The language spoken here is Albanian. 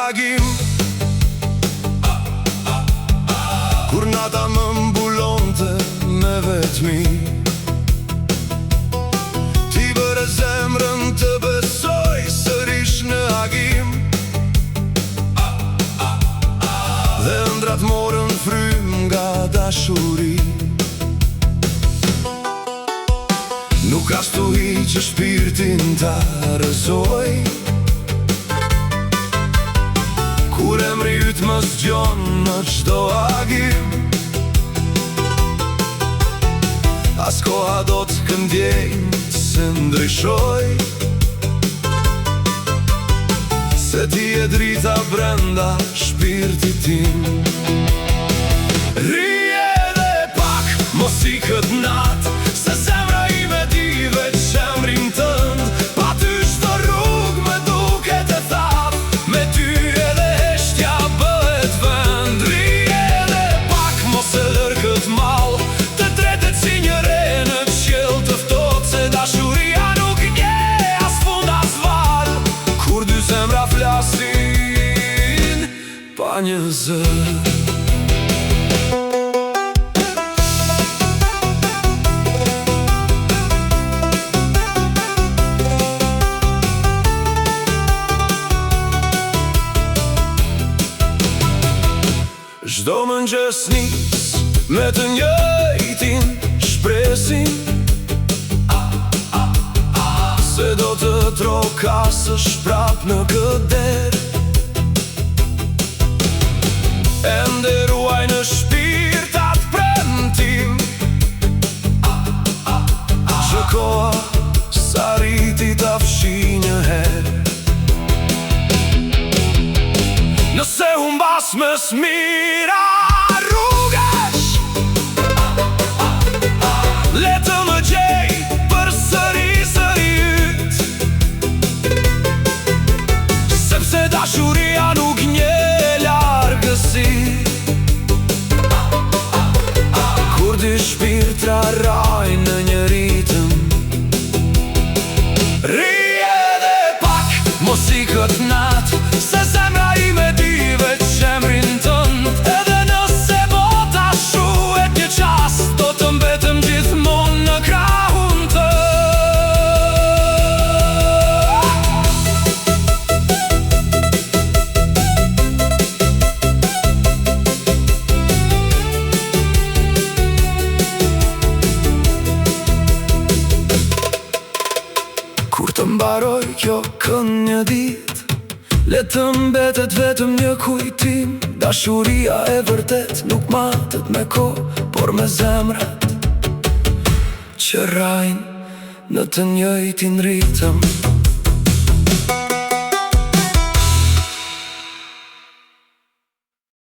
agim, kur nata më mbulonte me vetmi. Ti bëre zemrën të besoj sërish në agim, dhe ëndrat morën frym nga dashuri. Nuk ka stuhi që shpirtin ta rëzoj, kur emri yt më zgjon në çdo agim. As koha do të këndjejnë se ndryshoj, se ti e drita brenda shpirtit tim. Rije dhe pak, mos i kët nat, se zemra ime di veç emrin tënd. Pa ty çdo rrug me duket e thatë, me ty edhe heshtja bëhet vend. Rije dhe pak, mos e lër kët mall, të tretet si një re në qiell të ftohtë, se dashuria nuk nje as fund as val, kur dy zemra flasin pa një zë. Çdo mëngjes nis me të njëjtin shpresim, se do të trokasësh prap në këtë derë. Ende ruaj në shpirt atë premtim, që koha sa riti ta fshi një herë. Nëse humbas më smira rrugesh, le të më gjej për sëri yt, sepse dashuria nuk nje largësi, kur dy shpirtra rajnë në një ritëm. Rije dhe pak, mos i kët nat, se zemra ime di veç emrin tënd. Edhe nëse bota shuhet një qast, do të mbetëm gjithmonë në krahun tënd. Kur të mbaroj kjo kënd një dit, le të mbetet vetëm një kujtim. Dashuria e vërtet nuk matet me kohë, por me zemrat që rajnë në të njëjtin ritëm.